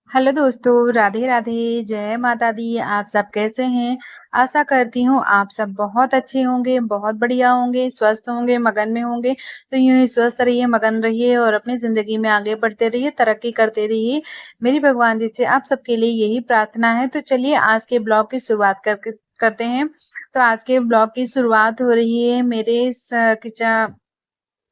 Hello दोस्तों, राधे राधे, जय माता दी। आप सब कैसे हैं? आशा करती हूँ आप सब बहुत अच्छे होंगे, बहुत बढ़िया होंगे, स्वस्थ होंगे, मगन में होंगे। तो यूँ ही स्वस्थ रहिए, मगन रहिए और अपनी ज़िंदगी में आगे बढ़ते रहिए, तरक्की करते रहिए। मेरी भगवान जी से आप सबके लिए यही प्रार्थना है। तो चलिए आज के ब्लॉग की शुरुआत करते हैं। तो आज के ब्लॉग की शुरुआत हो रही है मेरे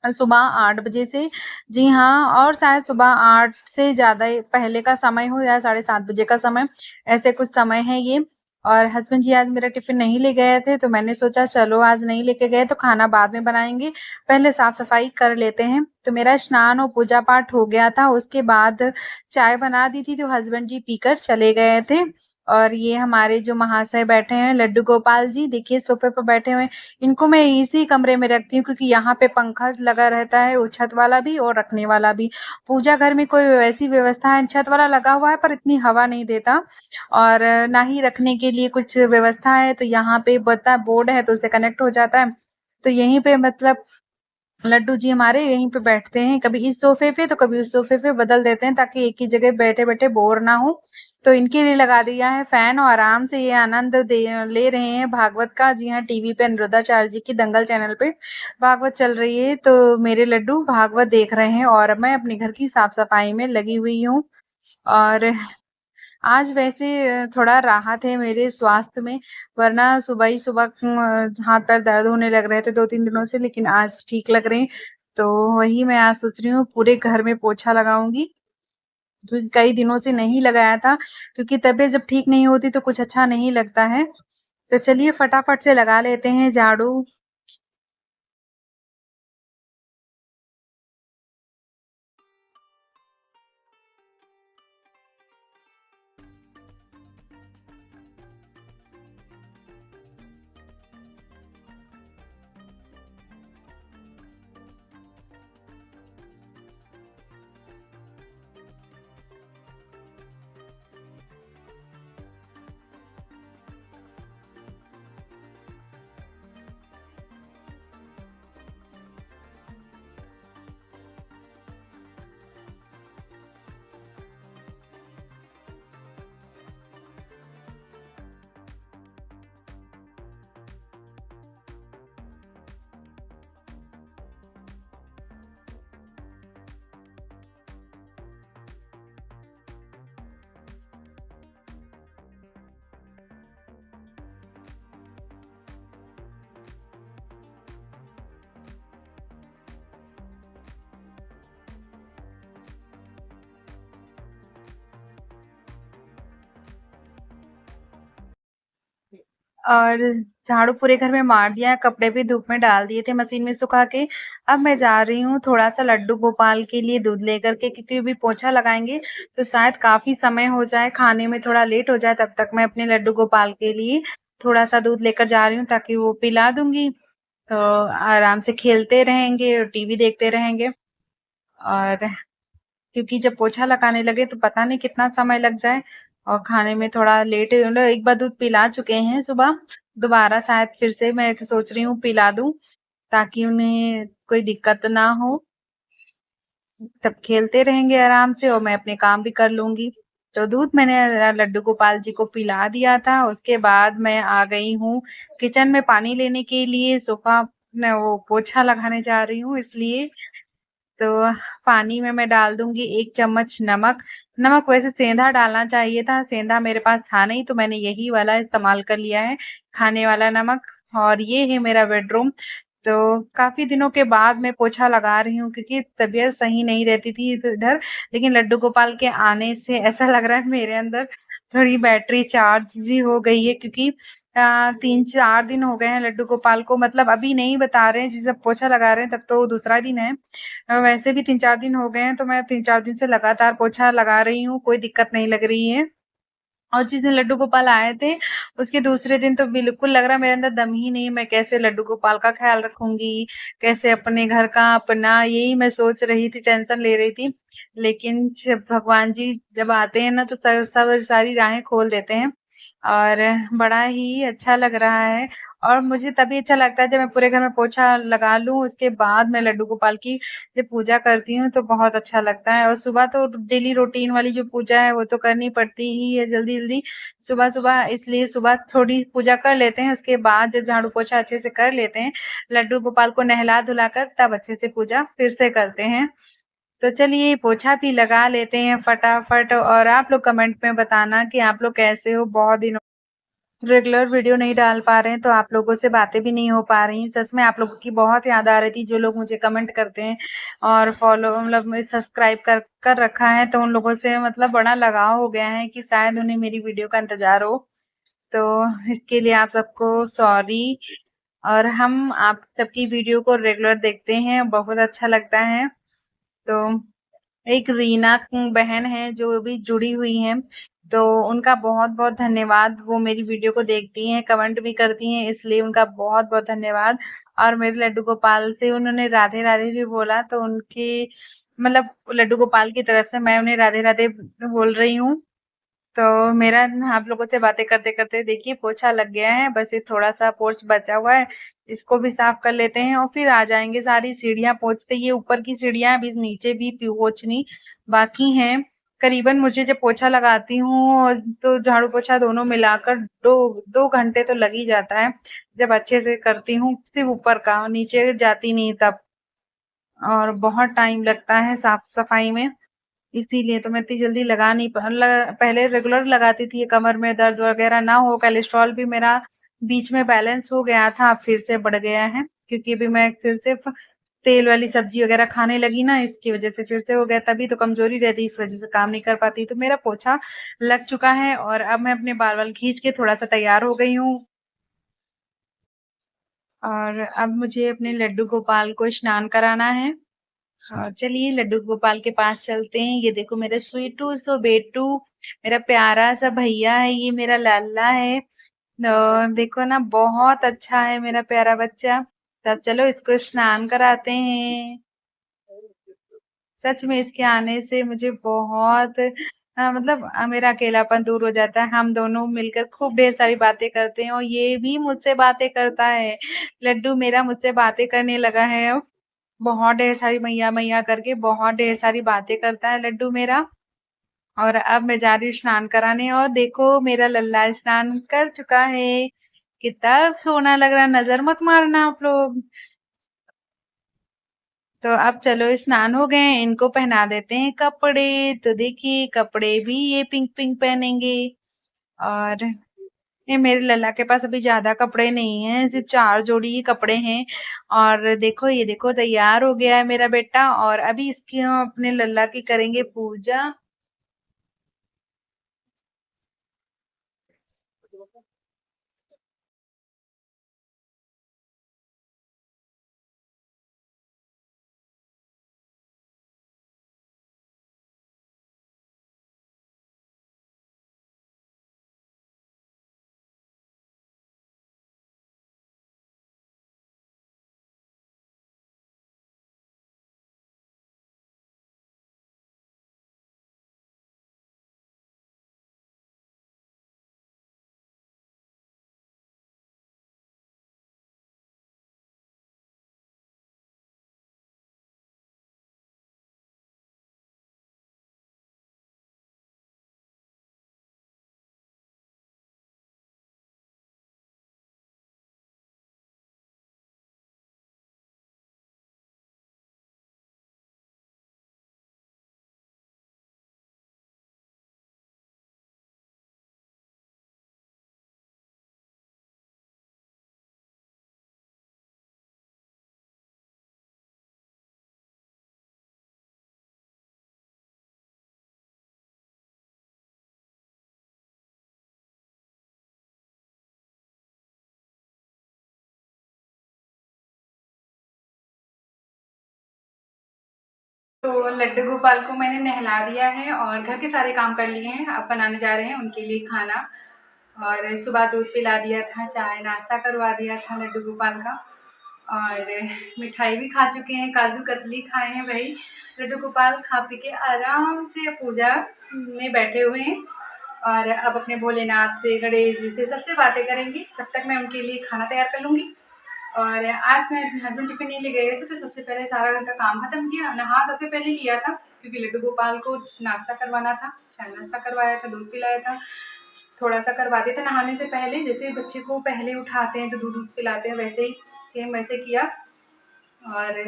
सुबह 8 बजे से। जी हाँ, और शायद सुबह 8 से ज़्यादा ही पहले का समय हो या साढ़े 7 बजे का समय, ऐसे कुछ समय है ये। और हस्बैंड जी आज मेरा टिफ़िन नहीं ले गए थे, तो मैंने सोचा चलो आज नहीं लेके गए तो खाना बाद में बनाएँगे, पहले साफ-सफाई कर लेते हैं। तो मेरा स्नान और पूजा-पाठ हो गया था, उसके बाद चाय बना दी थी, तो हस्बैंड जी पीकर चले गए थे। और ये हमारे जो महाशय बैठे हैं, लड्डू गोपाल जी, देखिए सोफ़े पे बैठे हुए हैं। इनको मैं इसी कमरे में रखती हूँ क्योंकि यहाँ पे पंखा लगा रहता है, वो छत वाला भी और रखने वाला भी। पूजा घर में कोई वैसी व्यवस्था है, छत वाला लगा हुआ है पर इतनी हवा नहीं देता और ना ही रखने के लिए कुछ व्यवस्था है। तो यहाँ पे पता बोर्ड है तो उससे कनेक्ट हो जाता है। तो यहीं पे मतलब लड्डू जी हमारे यहीं पे बैठते हैं, कभी इस सोफ़े पे तो कभी उस सोफ़े पे बदल देते हैं ताकि एक ही जगह बैठे-बैठे बोर ना हो। तो इनके लिए लगा दिया है फ़ैन और आराम से ये आनंद ले रहे हैं भागवत का। जी हाँ, टीवी पे अनुरुद्धाचार्य जी की दंगल चैनल पे भागवत चल रही है, तो मेरे लड्डू भागवत देख रहे हैं और मैं अपने घर की साफ-सफाई में लगी हुई हूँ। और आज वैसे थोड़ा राहत है मेरे स्वास्थ्य में, वरना सुबह ही सुबह हाथ-पैर दर्द होने लग रहे थे 2-3 दिनों से, लेकिन आज ठीक लग रहे हैं। तो वही मैं आज सोच रही हूँ पूरे घर में पोछा लगाऊँगी, क्योंकि कई दिनों से नहीं लगाया था, क्योंकि तबीयत जब ठीक नहीं होती तो कुछ अच्छा नहीं लगता है। तो चलिए फटाफट से लगा लेते हैं झाड़ू। और झाड़ू पूरे घर में मार दिया है, कपड़े भी धूप में डाल दिए थे मशीन में सुखा के। अब मैं जा रही हूँ थोड़ा-सा लड्डू गोपाल के लिए दूध लेकर के, क्योंकि अभी पोछा लगाएँगे तो शायद काफ़ी समय हो जाए, खाने में थोड़ा लेट हो जाए, तब तक मैं अपने लड्डू गोपाल के लिए थोड़ा-सा दूध लेकर जा रही हूँ ताकि वो पिला दूँगी। तो आराम से खेलते रहेंगे और टीवी देखते रहेंगे। और क्योंकि जब पोछा लगाने लगे तो पता नहीं कितना समय लग जाए और खाने में थोड़ा लेट मतलब एक बार दूध पिला चुके हैं सुबह, दोबारा शायद फिर से मैं सोच रही हूँ पिला दूँ, ताकि उन्हें कोई दिक्कत ना हो। तब खेलते रहेंगे आराम से और मैं अपने काम भी कर लूँगी। तो दूध मैंने लड्डू गोपाल जी को पिला दिया था, उसके बाद मैं आ गई हूँ किचन में पानी लेने के लिए, सोफ़ा न वो पोछा लगाने जा रही हूँ इसलिए। तो पानी में मैं डाल दूँगी 1 चम्मच नमक। नमक वैसे सेंधा डालना चाहिए था, सेंधा मेरे पास था नहीं तो मैंने यही वाला इस्तेमाल कर लिया है, खाने वाला नमक। और ये है मेरा बेडरूम। तो काफ़ी दिनों के बाद मैं पोछा लगा रही हूँ क्योंकि तबीयत सही नहीं रहती थी इधर, लेकिन लड्डू गोपाल के आने से ऐसा लग रहा है मेरे अंदर थोड़ी बैटरी चार्ज सी हो गई है, क्योंकि 3-4 दिन हो गए हैं लड्डू गोपाल को, मतलब अभी नहीं बता रहे हैं, जिस जब पोछा लगा रहे हैं तब तो दूसरा दिन है। वैसे भी 3-4 दिन हो गए हैं तो मैं 3-4 दिन से लगातार पोछा लगा रही हूँ, कोई दिक्कत नहीं लग रही है। और जिस दिन लड्डू गोपाल आए थे, उसके दूसरे दिन तो बिल्कुल लग रहा है मेरे अंदर दम ही नहीं है, मैं कैसे लड्डू गोपाल का ख़्याल रखूँगी, कैसे अपने घर का, अपना, यही मैं सोच रही थी, टेंशन ले रही थी। लेकिन जब भगवान जी जब आते हैं ना तो सब सब सारी राहें खोल देते हैं। और बड़ा ही अच्छा लग रहा है और मुझे तभी अच्छा लगता है जब मैं पूरे घर में पोछा लगा लूँ, उसके बाद मैं लड्डू गोपाल की जब पूजा करती हूँ तो बहुत अच्छा लगता है और सुबह तो डेली रूटीन वाली जो पूजा है वो तो करनी पड़ती ही है जल्दी-जल्दी सुबह-सुबह इसलिए सुबह थोड़ी पूजा कर लेते हैं, उसके बाद जब झाड़ू पोछा अच्छे से कर लेते हैं, लड्डू गोपाल को नहला-धुला कर तब अच्छे से पूजा फिर से करते हैं। तो चलिए पोछा भी लगा लेते हैं फटाफट और आप लोग कमेंट में बताना कि आप लोग कैसे हो? बहुत दिनों रेगुलर वीडियो नहीं डाल पा रहे हैं, तो आप लोगों से बातें भी नहीं हो पा रही हैं। सच में आप लोगों की बहुत याद आ रही थी, जो लोग मुझे कमेंट करते हैं और फॉलो मतलब में सब्सक्राइब कर कर रखा है, तो उन लोगों से मतलब बड़ा लगाव हो गया है कि शायद उन्हें मेरी वीडियो का इंतज़ार हो। तो इसके लिए आप सबको सॉरी और हम आप सबकी वीडियो को रेगुलर देखते हैं, बहुत अच्छा लगता है। तो एक रीना बहन है जो भी जुड़ी हुई हैं, तो उनका बहुत-बहुत धन्यवाद। वो मेरी वीडियो को देखती हैं, कमेंट भी करती हैं, इसलिए उनका बहुत-बहुत धन्यवाद। और मेरे लड्डू गोपाल से उन्होंने राधे-राधे भी बोला, तो उनके मतलब लड्डू गोपाल की तरफ से मैं उन्हें राधे-राधे बोल रही हूँ। तो मेरा आप लोगों से बातें करते-करते देखिए पोछा लग गया है, बस ये थोड़ा-सा पोर्च बचा हुआ है, इसको भी साफ कर लेते हैं और फिर आ जाएँगे सारी सीढ़ियाँ पोंछते। ये ऊपर की सीढ़ियाँ अभी नीचे भी पोंछनी बाकी हैं। करीबन मुझे जब पोछा लगाती हूँ तो झाड़ू पोछा दोनों मिलाकर 2 घंटे तो लग ही जाता है, जब अच्छे से करती हूँ, सिर्फ़ ऊपर का, नीचे जाती नहीं तब और बहुत टाइम लगता है साफ-सफाई में। इसीलिए तो मैं इतनी जल्दी लगा नहीं प ल पहले रेगुलर लगाती थी, कमर में दर्द वगैरह ना हो, कोलेस्ट्रॉल भी मेरा बीच में बैलेंस हो गया था, अब फिर से बढ़ गया है, क्योंकि अभी मैं फिर से तेल वाली सब्ज़ी वगैरह खाने लगी ना, इसकी वज़ह से फिर से हो गया, तभी तो कमज़ोरी रहती, इस वज़ह से काम नहीं कर पाती। तो मेरा पोछा लग चुका है और अब मैं अपने बाल-वाल खींच के थोड़ा-सा तैयार हो गई हूँ और अब मुझे अपने लड्डू गोपाल को स्नान कराना है। और चलिए लड्डू गोपाल के पास चलते हैं। ये देखो मेरा स्वीटू सो बेटू, मेरा प्यारा सा भैया है, ये मेरा लाला है। और देखो ना बहुत अच्छा है मेरा प्यारा बच्चा। तब चलो इसको स्नान कराते हैं। सच में इसके आने से मुझे बहुत मतलब मेरा अकेलापन दूर हो जाता है। हम दोनों मिलकर खूब ढेर सारी बातें करते हैं और ये भी मुझसे बातें करता है। लड्डू मेरा मुझसे बातें करने लगा है अब। बहुत ढेर सारी मैया-मैया करके बहुत ढेर सारी बातें करता है लड्डू मेरा। और अब मैं जा रही हूँ स्नान कराने और देखो मेरा लल्ला स्नान कर चुका है। कितना सोना लग रहा है, नज़र मत मारना आप लोग। तो अब चलो स्नान हो गए हैं, इनको पहना देते हैं कपड़े। तो देखिए कपड़े भी ये पिंक-पिंक पहनेंगे और ये मेरे लल्ला के पास अभी ज़्यादा कपड़े नहीं हैं, सिर्फ़ 4 जोड़ी ही कपड़े हैं और देखो ये देखो तैयार हो गया है मेरा बेटा और अभी इसकी हम अपने लल्ला की करेंगे पूजा। तो लड्डू गोपाल को मैंने नहला दिया है और घर के सारे काम कर लिए हैं। अब बनाने जा रहे हैं उनके लिए खाना और सुबह दूध पिला दिया था, चाय नाश्ता करवा दिया था लड्डू गोपाल का और मिठाई भी खा चुके हैं, काजू कतली खाए हैं भई। लड्डू गोपाल खा पी के आराम से पूजा में बैठे हुए हैं और अब अपने भोलेनाथ से, गणेश जी से सबसे बातें करेंगे। तब तक मैं उनके लिए खाना तैयार कर लूँगी। और आज मैं हस्बैंड टिफ़िन नहीं ले गए थे, तो सबसे पहले सारा घर का काम खत्म किया। नहा सबसे पहले लिया था, क्योंकि लड्डू गोपाल को नाश्ता करवाना था। चाय नाश्ता करवाया था, दूध पिलाया था, थोड़ा-सा करवा दिया था नहाने से पहले। जैसे बच्चे को पहले उठाते हैं तो दूध-वूध पिलाते हैं, वैसे ही सेम वैसे किया। और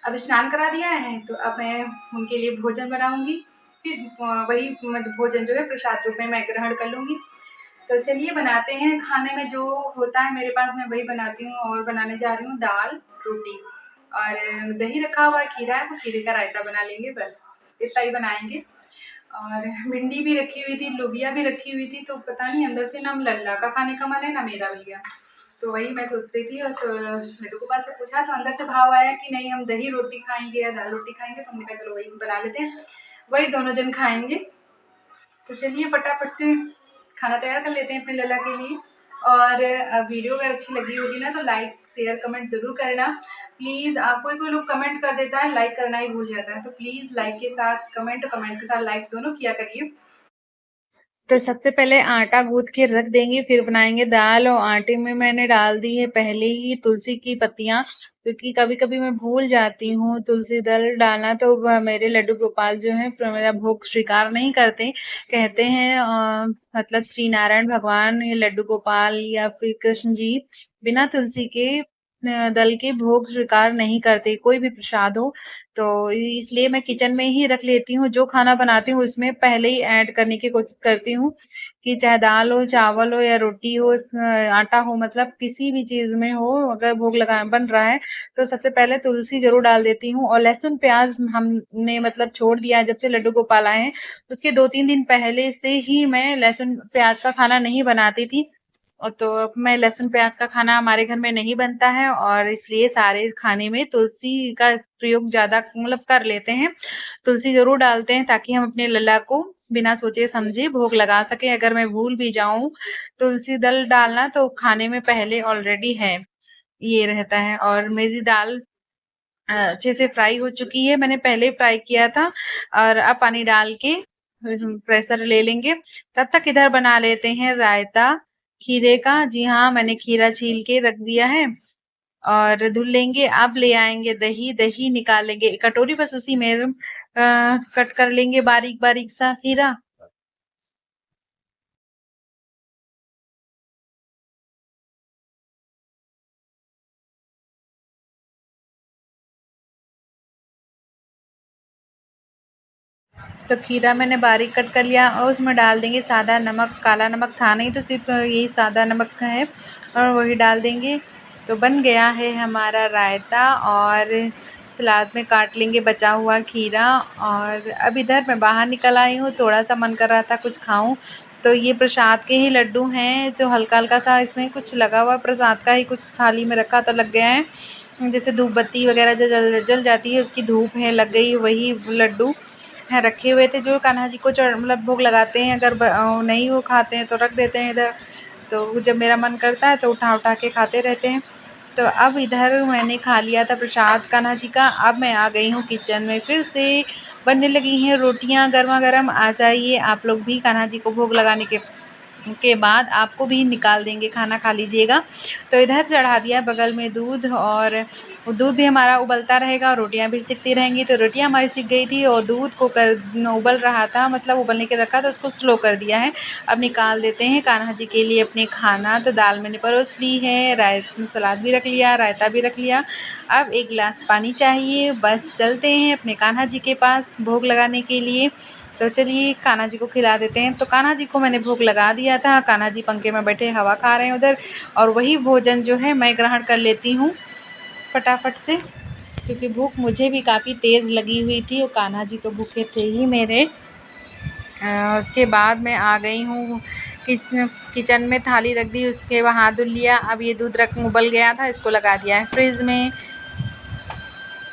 अब स्नान करा दिया है, तो अब मैं उनके लिए भोजन बनाऊँगी। फिर वही भोजन जो है प्रसाद रूप में मैं ग्रहण कर लूँगी। तो चलिए बनाते हैं। खाने में जो होता है मेरे पास मैं वही बनाती हूँ, और बनाने जा रही हूँ दाल, रोटी और दही रखा हुआ है, खीरा है तो खीरे का रायता बना लेंगे, बस इतना ही बनाएँगे। और भिंडी भी रखी हुई थी, लोबिया भी रखी हुई थी, तो पता नहीं अंदर से ना लल्ला का खाने का मन है, ना मेरा भैया। तो वही मैं सोच रही थी, और तो लड्डू गोपाल से पूछा तो अंदर से भाव आया कि नहीं, हम दही रोटी खाएँगे या दाल रोटी खाएँगे, तो हमने कहा चलो वही बना लेते हैं, वही दोनों जन खाएँगे। तो चलिए फटाफट से खाना तैयार कर लेते हैं अपने लल्ला के लिए। और वीडियो अगर अच्छी लगी होगी ना, तो लाइक, शेयर, कमेंट ज़रूर करना प्लीज़। कोई-कोई लोग कमेंट कर देता है, लाइक करना ही भूल जाता है, तो प्लीज़ लाइक के साथ कमेंट, कमेंट के साथ लाइक दोनों किया करिए। तो सबसे पहले आटा गूँथ के रख देंगे, फिर बनाएँगे दाल। और आटे में मैंने डाल दी है पहले ही तुलसी की पत्तियाँ, क्योंकि कभी-कभी मैं भूल जाती हूँ तुलसी दल डालना, तो मेरे लड्डू गोपाल जो हैं मेरा भोग स्वीकार नहीं करते। कहते हैं मतलब श्री नारायण भगवान, ये लड्डू गोपाल या फिर कृष्ण जी बिना तुलसी के दल के भोग स्वीकार नहीं करते, कोई भी प्रसाद हो। तो इसलिए मैं किचन में ही रख लेती हूँ, जो खाना बनाती हूँ उसमें पहले ही ऐड करने की कोशिश करती हूँ, कि चाहे दाल हो, चावल हो या रोटी हो, आटा हो, मतलब किसी भी चीज़ में हो, अगर भोग लगा बन रहा है तो सबसे पहले तुलसी ज़रूर डाल देती हूँ। और लहसुन प्याज़ हमने मतलब छोड़ दिया है, जब से लड्डू गोपाल आए हैं, उसके 2-3 दिन पहले से ही मैं लहसुन प्याज़ का खाना नहीं बनाती थी। और तो अब मैं लहसुन प्याज का खाना हमारे घर में नहीं बनता है, और इसलिए सारे खाने में तुलसी का प्रयोग ज़्यादा मतलब कर लेते हैं। तुलसी ज़रूर डालते हैं, ताकि हम अपने लल्ला को बिना सोचे समझे भोग लगा सकें। अगर मैं भूल भी जाऊँ तुलसी दल डालना, तो खाने में पहले ऑलरेडी है, ये रहता है। और मेरी दाल अच्छे से फ्राई हो चुकी है, मैंने पहले फ्राई किया था। और अब पानी डाल के प्रेशर ले लेंगे। तब तक इधर बना लेते हैं रायता खीरे का। जी हाँ, मैंने खीरा छील के रख दिया है और धुल लेंगे। अब ले आएंगे दही, दही निकालेंगे कटोरी, बस उसी में कट कर लेंगे बारीक बारीक सा खीरा। तो खीरा मैंने बारीक कट कर लिया, और उसमें डाल देंगे सादा नमक। काला नमक था नहीं, तो सिर्फ यही सादा नमक है, और वही डाल देंगे। तो बन गया है हमारा रायता। और सलाद में काट लेंगे बचा हुआ खीरा। और अब इधर मैं बाहर निकल आई हूँ, थोड़ा सा मन कर रहा था कुछ खाऊं। तो ये प्रसाद के ही लड्डू हैं, तो हल्का हल्का सा इसमें कुछ लगा हुआ प्रसाद का ही, कुछ थाली में रखा था, लग गया है। जैसे धूप बत्ती वगैरह जो जल जाती है, उसकी धूप है लग गई, वही लड्डू हैं रखे हुए थे, जो कान्हा जी को मतलब भोग लगाते हैं। अगर नहीं वो खाते हैं तो रख देते हैं इधर। तो जब मेरा मन करता है तो उठा उठा के खाते रहते हैं। तो अब इधर मैंने खा लिया था प्रसाद कान्हा जी का। अब मैं आ गई हूँ किचन में, फिर से बनने लगी हैं रोटियां गर्मा गर्म। आ जाइए आप लोग भी, कान्हा जी को भोग लगाने के बाद आपको भी निकाल देंगे, खाना खा लीजिएगा। तो इधर चढ़ा दिया बगल में दूध, और वो दूध भी हमारा उबलता रहेगा और रोटियां भी सिकती रहेंगी। तो रोटियां हमारी सिक गई थी, और दूध को उबल रहा था, मतलब उबलने के रखा, तो उसको स्लो कर दिया है। अब निकाल देते हैं कान्हा जी के लिए अपने खाना। तो दाल मैंने परोस ली है, सलाद भी रख लिया, रायता भी रख लिया। अब एक गिलास पानी चाहिए, बस चलते हैं अपने कान्हा जी के पास भोग लगाने के लिए। तो चलिए कान्हा जी को खिला देते हैं। तो कान्हा जी को मैंने भोग लगा दिया था, कान्हा जी पंखे में बैठे हवा खा रहे हैं उधर। और वही भोजन जो है मैं ग्रहण कर लेती हूँ फटाफट से, क्योंकि भूख मुझे भी काफ़ी तेज़ लगी हुई थी, और कान्हा जी तो भूखे थे ही मेरे। उसके बाद मैं आ गई हूँ किचन में, थाली रख दी, उसके बाद हाथ धुल लिया। अब ये दूध रख उबल गया था, इसको लगा दिया है फ्रिज में।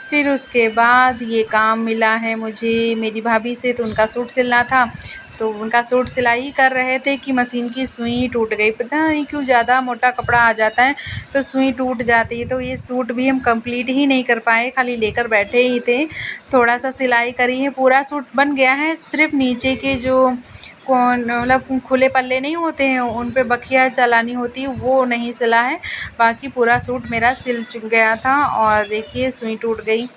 फिर उसके बाद ये काम मिला है मुझे मेरी भाभी से, तो उनका सूट सिलना था। तो उनका सूट सिलाई कर रहे थे कि मशीन की सुई टूट गई, पता नहीं क्यों, ज़्यादा मोटा कपड़ा आ जाता है तो सुई टूट जाती है। तो ये सूट भी हम कंप्लीट ही नहीं कर पाए, खाली लेकर बैठे ही थे। थोड़ा सा सिलाई करी है, पूरा सूट बन गया है, सिर्फ नीचे के जो कौन मतलब खुले पल्ले नहीं होते हैं, उन पे बखिया चलानी होती है, वो नहीं सिला है। बाकी पूरा सूट मेरा सिल गया था और देखिए सुई टूट गई।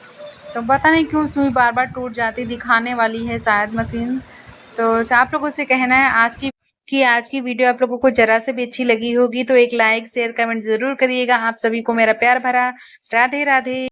तो पता नहीं क्यों सुई बार-बार टूट जाती, दिखाने वाली है शायद मशीन। तो आप लोगों से कहना है आज की वीडियो आप लोगों को ज़रा से भी अच्छी लगी होगी तो एक लाइक, शेयर, कमेंट ज़रूर करिएगा। आप सभी को मेरा प्यार भरा राधे-राधे।